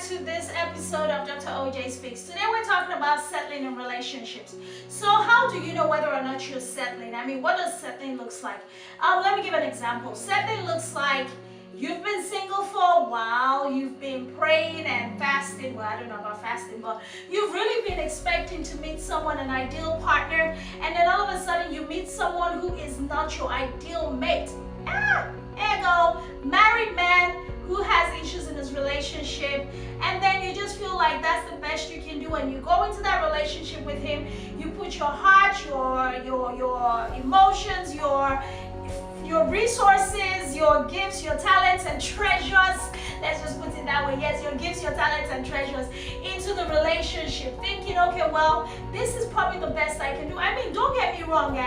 to this episode of Dr. OJ Speaks. Today we're talking about settling in relationships. So how do you know whether or not you're settling? I mean, what does settling looks like? Let me give an example. Settling looks like you've been single for a while, you've been praying and fasting. Well, I don't know about fasting, but you've really been expecting to meet someone, an ideal partner, and then all of a sudden you meet someone who is not your ideal mate. Ego, married man who has issues in his relationship, and then you just feel like that's the best you can do, and you go into that relationship with him, you put your heart, your emotions, your resources, your gifts, your talents and treasures, let's just put it that way, yes, your gifts, your talents and treasures into the relationship, thinking, okay, well, this is probably the best I can do. I mean, don't get me wrong,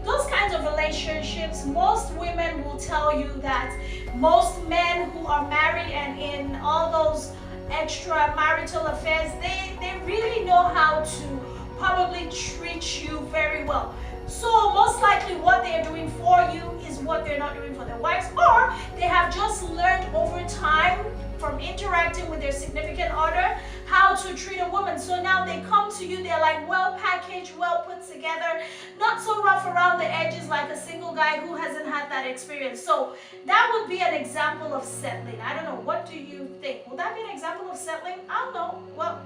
those kinds of relationships, most women will tell you that most men who are married and in all those extramarital affairs, they really know how to probably treat you very well. So most likely what they're doing for you is what they're not doing for their wives, or they have just learned over time from interacting with their significant other how to treat a woman. So now they come to you, they're like well packaged, well put together, not so rough around the edges like a single guy who hasn't had that experience. So that would be an example of settling. I don't know, what do you think? Will that be an example of settling? I don't know. Well,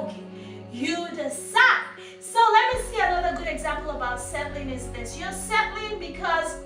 okay, you decide. So let me see another good example about settling is this. You're settling because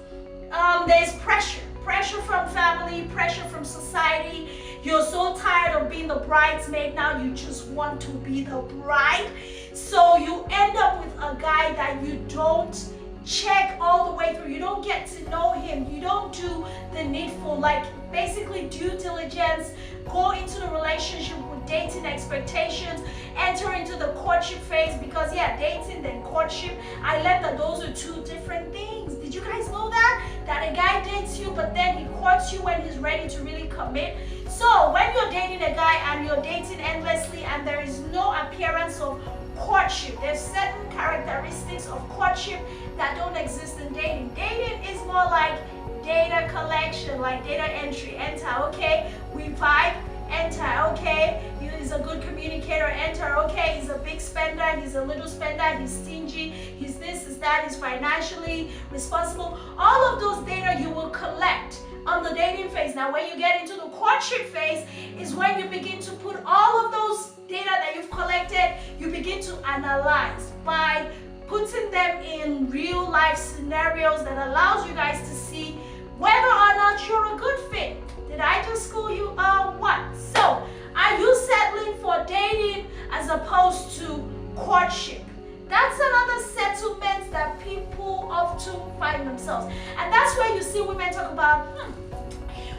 there's pressure from family, pressure from society. You're so tired of being the bridesmaid, now you just want to be the bride. So you end up with a guy that you don't check all the way through. You don't get to know him. You don't do the needful, like basically due diligence, go into the relationship with dating expectations, enter into the courtship phase, because dating then courtship, I learned that those are two different things. Did you guys know that? That a guy dates you, but then he courts you when he's ready to really commit. So when you're dating a guy and you're dating endlessly and there is no appearance of courtship, there's certain characteristics of courtship that don't exist in dating. Dating is more like data collection, like data entry. Enter, okay, we vibe, enter, okay, he's a good communicator, enter, okay, he's a big spender, he's a little spender, he's stingy, he's this, he's that, he's financially responsible. All of those data you will collect on the dating phase. Now when you get into the courtship phase is when you begin to put all of those data that you've collected, you begin to analyze by putting them in real life scenarios that allows you guys to see whether or not you're a good fit. Did I just school you or what? So are you settling for dating as opposed to courtship? That's another settlement that people often find themselves. And that's where you see women talk about,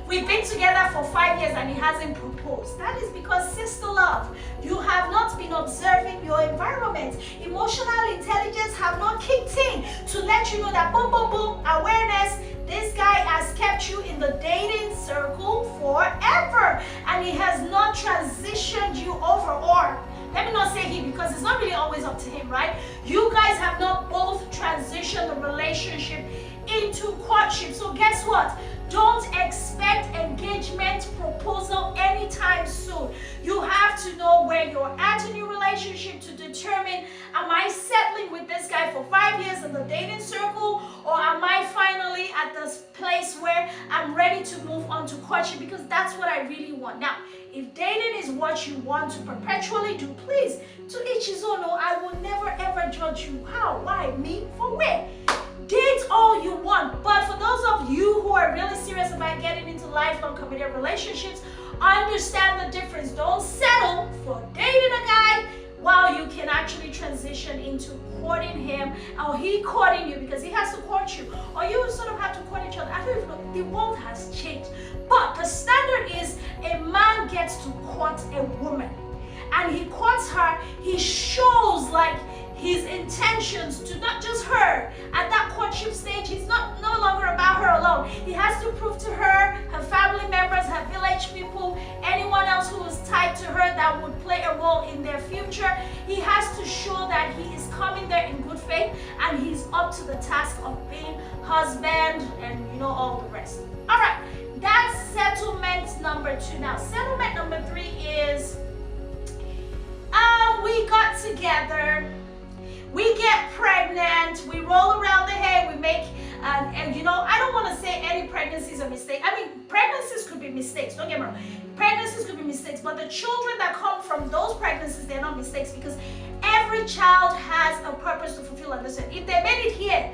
we've been together for 5 years and he hasn't proposed. That is because, sister love, you have not been observing your environment. Emotional intelligence have not kicked in to let you know that boom, boom, boom, awareness, this guy has kept you in the dating circle forever and he has not transitioned you over, or let me not say he, because it's not really always up to him, right? You guys have not both transitioned the relationship into courtship. So guess what? Don't expect engagement proposal anytime soon. You have to know where you're at in your relationship to determine, am I settling with this guy for 5 years in the dating circle, or am I finally at this place where I'm ready to move on to courtship, because that's what I really want. Now, if dating is what you want to perpetually do, please, to each his own. No, I will never ever judge you. How? Why? Me? For where? Date all you want, but for those of you who are really serious about getting into lifelong committed relationships, understand the difference. Don't settle for dating a guy while you can actually transition into courting him, or he courting you, because he has to court you, or you sort of have to court each other. I don't even know, the world has changed, but the standard is a man gets to court a woman, and he courts her, he shows like his intentions to not just her. At that courtship stage, he's no longer about her alone. He has to prove to her, her family members, her village people, anyone else who is tied to her that would play a role in their future. He has to show that he is coming there in good faith and he's up to the task of being husband and all the rest. All right, That's settlement number 2. Now, settlement number 3 is we got together, we get pregnant, we roll around the head, we make, and you know, I don't want to say any pregnancy is a mistake. I mean, pregnancies could be mistakes, don't get me wrong. Pregnancies could be mistakes, but the children that come from those pregnancies, they're not mistakes, because every child has a purpose to fulfill. And listen, if they made it here,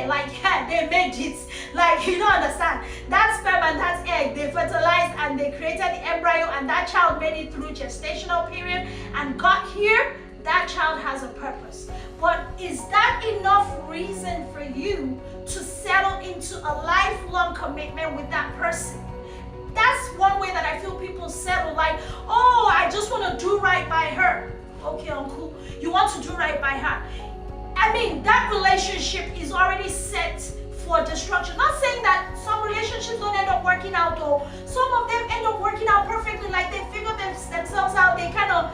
like, yeah, they made it, like, you don't understand, that sperm and that egg, they fertilized and they created the embryo, and that child made it through gestational period and got here. That child has a purpose. But is that enough reason for you to settle into a lifelong commitment with that person? That's one way that I feel people settle, like, oh, I just want to do right by her. Okay, uncle, you want to do right by her. I mean, that relationship is already set for destruction. Not saying that some relationships don't end up working out, or some of them end up working out perfectly, like they figure themselves out, they kind of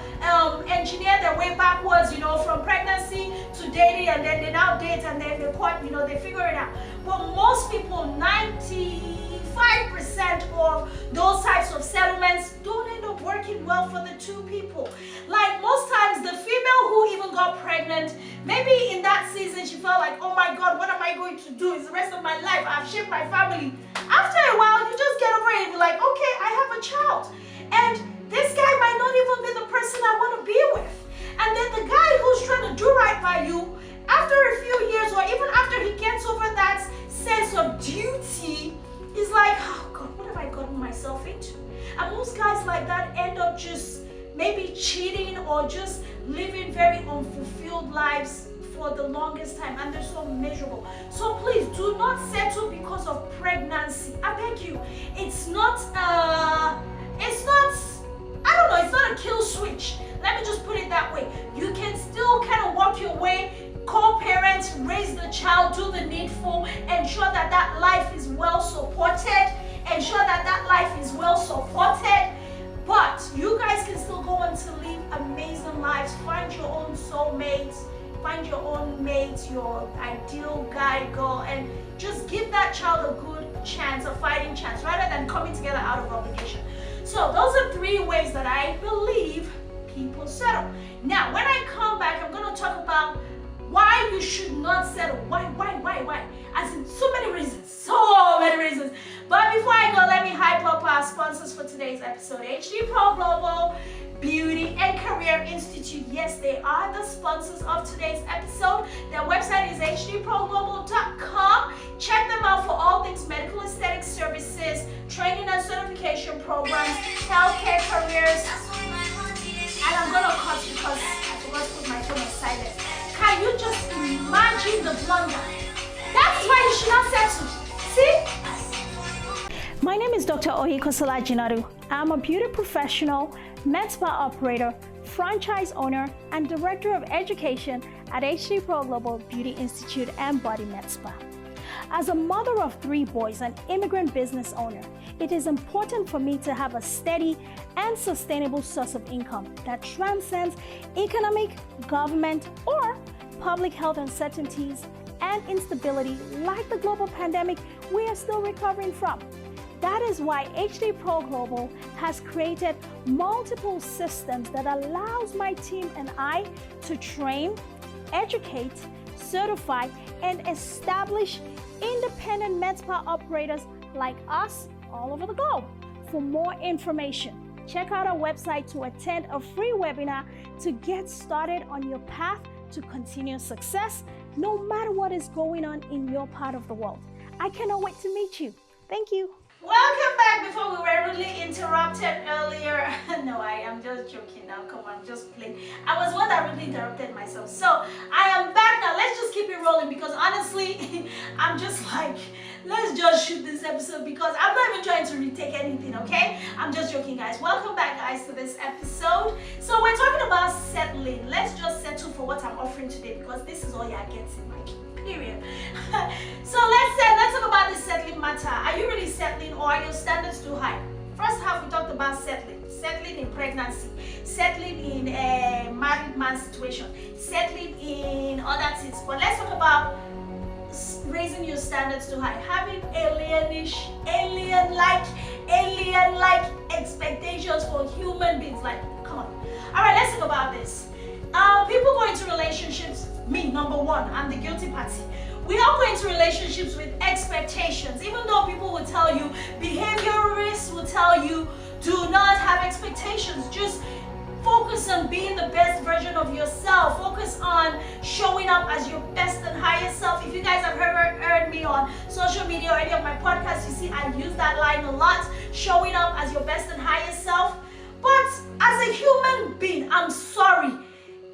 engineer their way backwards, you know, from pregnancy to dating, and then they now date, and then they quite, you know, they figure it out. But most people, 95% of those types of settlements don't end up working well for the two people. Like, most times the female who even got pregnant, maybe in that season she felt like, oh my God, what am I going to do? It's the rest of my life, I've shaped my family. After a while, you just get over it and be like, okay, I have a child, and this guy might not even be the person I want to be with. And then the guy who's trying to do right by you, after a few years, or even after he gets over that sense of duty, he's like, oh God, what have I gotten myself into? And most guys like that end up just maybe cheating, or just living very unfulfilled lives for the longest time, and they're so miserable. So please do not settle because of pregnancy. I beg you. It's not I don't know, it's not a kill switch. Let me just put it that way. You can still kind of walk your way, co-parent, raise the child, do the needful, ensure that that life is well supported, but you guys can still go on to live amazing lives. Find your own soulmates, find your own mate, your ideal guy, girl, and just give that child a good chance, a fighting chance, rather than coming together out of obligation. So those are 3 ways that I believe people settle. Now, when I come back, I'm going to talk about why you should not settle. Why? As in, so many reasons. But before I go, let me hype up our sponsors for today's episode. HD Pro Global Beauty and Career Institute. Yes, they are the sponsors of today's episode. Their website is hdproglobal.com. Check them out for all things medical aesthetic services, training and certification programs, healthcare careers. And I'm going to cut because I forgot to put my phone on silent. Can you just imagine the blunder? That's why you should not settle. See? My name is Dr. Ohikosola Jinadu. I'm a beauty professional, med spa operator, franchise owner, and director of education at HD Pro Global Beauty Institute and Body Med Spa. As a mother of 3 boys and immigrant business owner, it is important for me to have a steady and sustainable source of income that transcends economic, government, or public health uncertainties and instability like the global pandemic we are still recovering from. That is why HD Pro Global has created multiple systems that allows my team and I to train, educate, certify, and establish independent med spa operators like us all over the globe. For more information, check out our website to attend a free webinar to get started on your path to continuous success, no matter what is going on in your part of the world. I cannot wait to meet you. Thank you. Welcome back. Before we were rudely interrupted earlier. No, I am just joking now. Come on, I'm just playing. I was one that rudely interrupted myself. So I am back now. Let's just keep it rolling, because honestly, I'm just like, let's just shoot this episode, because I'm not even trying to retake anything, okay? I'm just joking, guys. Welcome back, guys, to this episode. So we're talking about settling. Let's just settle for what I'm offering today, because this is all you're getting, like, period. So let's talk about this settling matter. Are you really settling, or are your standards too high? First half, we talked about settling in pregnancy, settling in a married man situation, settling in other things. But let's talk about raising your standards too high, having alien-like expectations for human beings. Like, come on. All right, let's think about this. People go into relationships, me, number one, I'm the guilty party. We all go into relationships with expectations, even though people will tell you, behaviorists will tell you, do not have expectations. Just focus on being the best version of yourself. Focus on showing up as your best and highest self. If you guys have heard me on social media or any of my podcasts, you see I use that line a lot, showing up as your best and highest self. But as a human being, I'm sorry,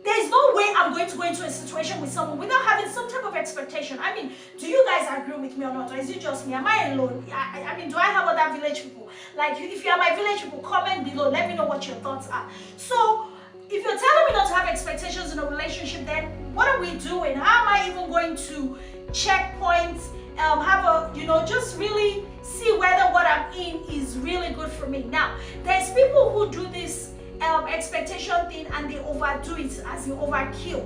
there's no way I'm going to go into a situation with someone without having some type of expectation. I mean, do you guys agree with me or not? Or is it just me? Am I alone? I mean, do I have other village people? Like, if you are my village people, comment below. Let me know what your thoughts are. So, if you're telling me not to have expectations in a relationship, then what are we doing? How am I even going to check points, just really see whether what I'm in is really good for me? Now, there's people who do this expectation thing and they overdo it, as in overkill.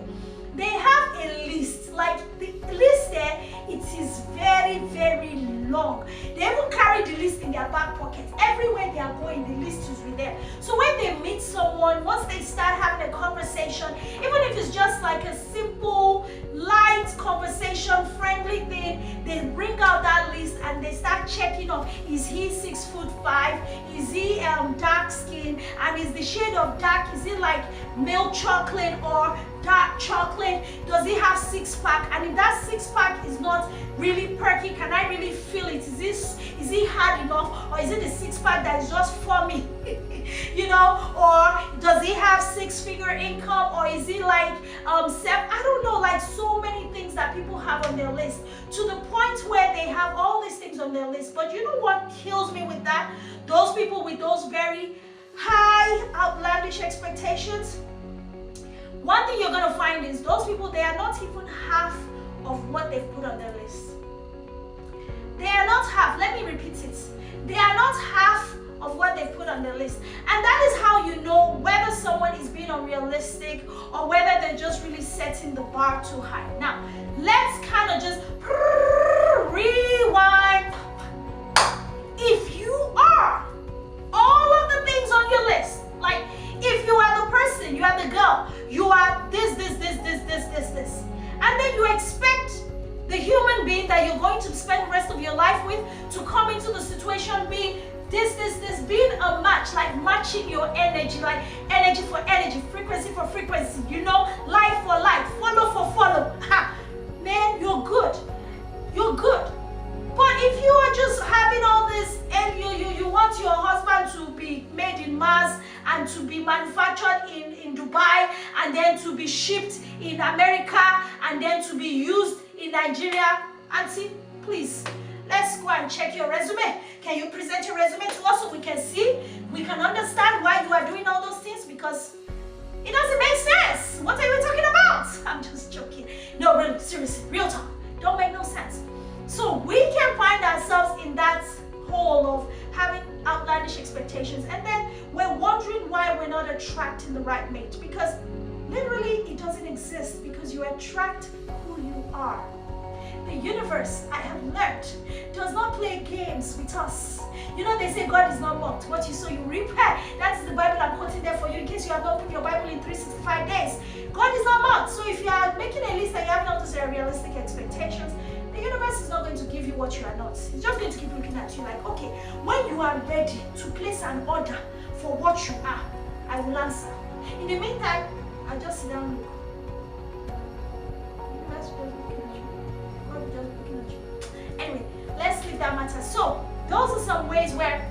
They have a list, like the list there, it is very, very long. They even carry the list in their back pocket. Everywhere they are going, the list is with them. So when they meet someone, once they start having a conversation, even if it's just like a simple, light conversation, friendly thing, they bring out that list and they start checking off. Is he 6'5"? Is he dark skin? And is the shade of dark, is it like milk chocolate or dark chocolate? Does he have six-pack? And if that six-pack is not really perky, can I really feel it? Is he hard enough, or is it the six-pack that is just for me? Or does he have six-figure income, or is he like I don't know, like so many things that people have on their list, to the point where they have all these things on their list. But you know what kills me with that? Those people with those very high, outlandish expectations. One thing you're going to find is those people, they are not even half of what they've put on their list. They are not half. Let me repeat it. They are not half of what they've put on their list. And that is how you know whether someone is being unrealistic or whether they're just really setting the bar too high. Now, let's kind of just rewind. If you are all of the things on your list, like if you are the person, you are the girl, you are this, and then you expect the human being that you're going to spend the rest of your life with to come into the situation being this, being a match, like matching your energy, like energy for energy, frequency for frequency, life for life, follow for follow. Ha! Man, you're good. You're good. But if you are just having all this and you want your husband to be made in Mars and to be manufactured in Dubai and then to be shipped in America and then to be used in Nigeria, Auntie, please, let's go and check your resume. Can you present your resume to us so we can see, we can understand why you are doing all those things? Because it doesn't make sense. What are you talking about? I'm just joking. No, really, seriously, real talk. Don't make no sense. So we can find ourselves in that hole of having outlandish expectations, and then we're wondering why we're not attracting the right mate, because literally it doesn't exist, because you attract who you are. The universe, I have learned, does not play games with us. They say God is not mocked. What you sow, you reap. That's the Bible I'm quoting there for you in case you have not put your Bible in 365 days. God is not mocked. So if you are making a list and you have not those realistic expectations, the universe is not going to give you what you are not. It's just going to keep looking at you like, okay, when you are ready to place an order for what you are, I will answer. In the meantime, I'll just sit down and look. The universe will just looking at you. God will just looking at you. Anyway, let's leave that matter. So, those are some ways where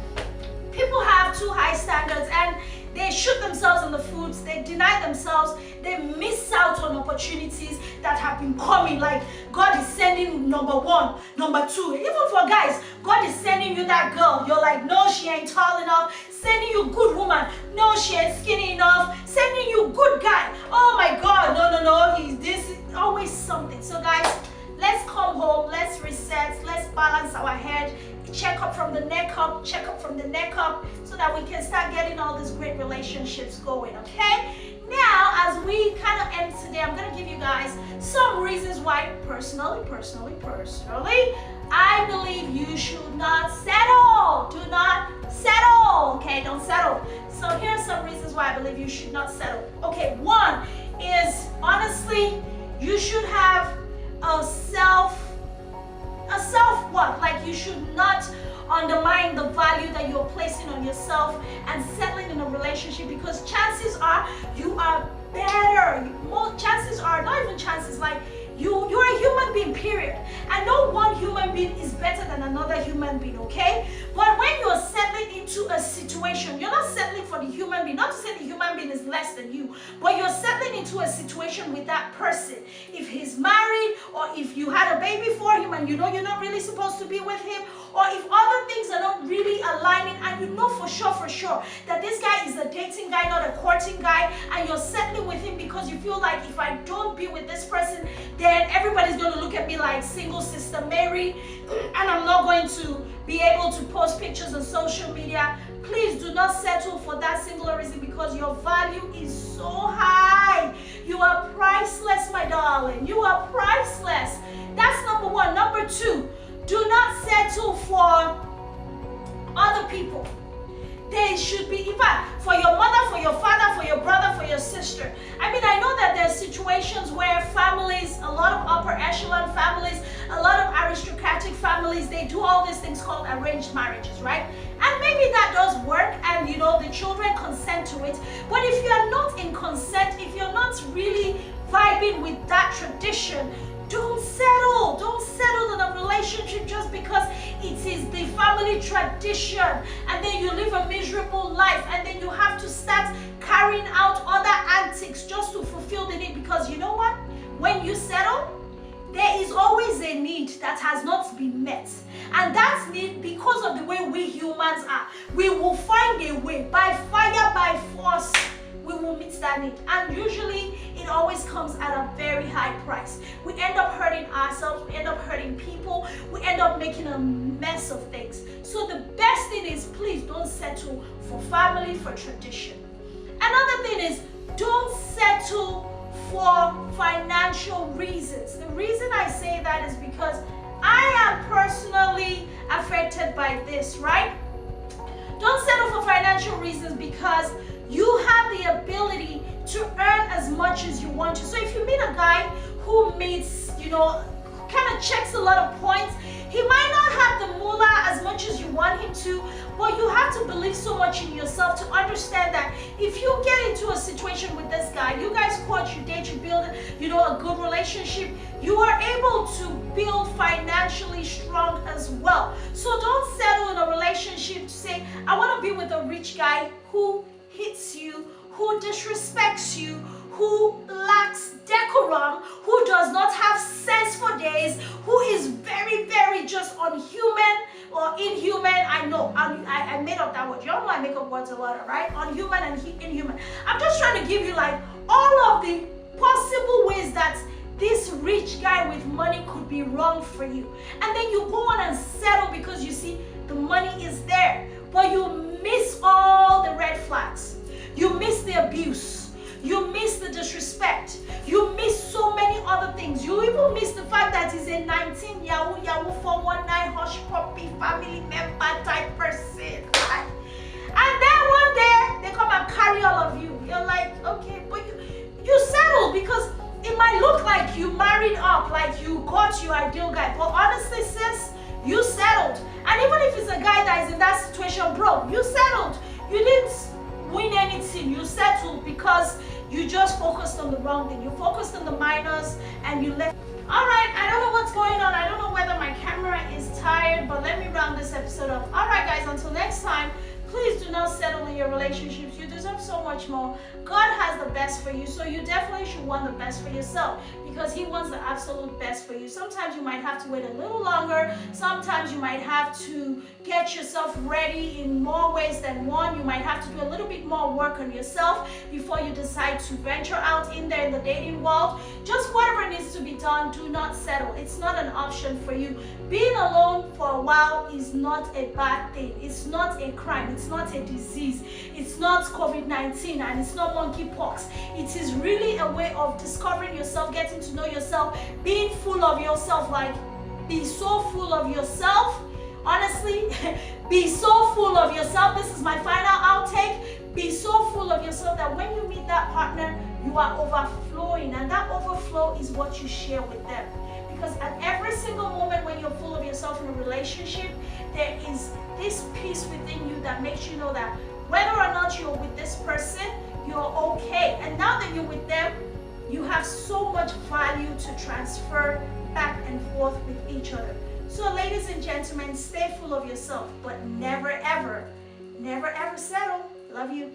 people have too high standards and they shoot themselves in the foot, they deny themselves, they miss out on opportunities that have been coming. Like God is sending number one, number two. Even for guys, God is sending you that girl. You're like, no, she ain't tall enough. Sending you good woman. No, she ain't skinny enough. Sending you good guy. Oh my God, no. This is always something. So guys, let's come home, let's reset, let's balance our head. Check up from the neck up, so that we can start getting all these great relationships going, okay? Now, as we kind of end today, I'm going to give you guys some reasons why personally, I believe you should not settle. Do not settle. Okay, don't settle. So here's some reasons why I believe you should not settle. Okay, one is, honestly, you should have a self what? Like, you should not undermine the value that you're placing on yourself and settling in a relationship, because chances are you are better. More chances are, not even chances, like you're a human being, period. And no one human being is better than another human being, okay? But when you're settling into a situation, you're not settling for the human being. Not to say the human being is less than you, but you're settling into a situation with that person. If he's married, or if you had a baby for him and you know you're not really supposed to be with him, or if other things are not really aligning and you know for sure that this guy is a dating guy, not a courting guy, and you're settling with him because you feel like, if I don't be with this person, then everybody's going to look at me like single sister Mary, and I'm not going to be able to post pictures on social media. Please do not settle for that singular reason, because your value is so high. You are priceless, my darling. You are priceless. That's number one. Number two, do not settle for other people. They should be, in fact, for your mother, for your father, for your brother, for your sister. I mean, I know that there are situations where families, a lot of upper echelon families, a lot of aristocratic families, they do all these things called arranged marriages, right? And maybe that does work, and you know, the children consent to it. But if you are not in consent, if you're not really vibing with that tradition, don't settle. Don't settle in a relationship just because it is the family tradition, and then you live a miserable life, and then you have to start carrying out other antics just to fulfill the need. Because you know what? When you settle, there is always a need that has not been met. And that need, because of the way we humans are, we will find a way, by fire, by force, we will meet that need. And usually it always comes at a very high price. We end up hurting ourselves, we end up hurting people, we end up making a mess of things. So the best thing is, please don't settle for family, for tradition. Another thing is, don't settle for financial reasons. The reason I say that is because I am personally affected by this, right? Don't settle for financial reasons, because you have the ability to earn as much as you want to. So if you meet a guy who meets, you know, kind of checks a lot of points, he might not have the moolah as much as you want him to, but you have to believe so much in yourself to understand that if you get into a situation with this guy, you guys court, you date, you build, you know, a good relationship, you are able to build financially strong as well. So don't settle in a relationship to say, I want to be with a rich guy who hits you, who disrespects you, who lacks decorum, who does not have sense for days, who is very, very just unhuman or inhuman. I know, I made up that word. You all know I make up words a lot, right? Unhuman and inhuman. I'm just trying to give you like all of the possible ways that this rich guy with money could be wrong for you. And then you go on and settle because you see the money is there. But you miss all the red flags. You miss the abuse. You miss the disrespect. You miss so many other things. You even miss the fact that he's a 19 Yahoo 419 hush puppy family member type person. And then one day they come and carry all of you. You're like, okay, but you settle because it might look like you married up, like you got your ideal guy. But honestly, sis, you settled. And even if it's a guy that is in that situation, bro, you settled. You didn't win anything. You settled because you just focused on the wrong thing. You focused on the minors and you left. All right, I don't know what's going on. I don't know whether my camera is tired, but let me round this episode up. All right, guys, until next time, please do not settle in your relationships. You deserve so much more. God has the best for you, so you definitely should want the best for yourself because He wants the absolute best for you. Sometimes you might have to wait a little longer. Sometimes you might have to get yourself ready in more ways than one. You might have to do a little bit more work on yourself before you decide to venture out in there in the dating world. Just whatever needs to be done, do not settle. It's not an option for you. Being alone for a while is not a bad thing. It's not a crime. It's not a disease. It's It's not COVID-19 and it's not monkeypox. It is really a way of discovering yourself, getting to know yourself, being full of yourself. Like, be so full of yourself. Honestly, be so full of yourself. This is my final outtake. Be so full of yourself that when you meet that partner, you are overflowing, and that overflow is what you share with them. Because at every single moment when you're full of yourself in a relationship, there is this peace within you that makes you know that whether or not you're with this person, you're okay. And now that you're with them, you have so much value to transfer back and forth with each other. So ladies and gentlemen, stay full of yourself, but never ever settle. Love you.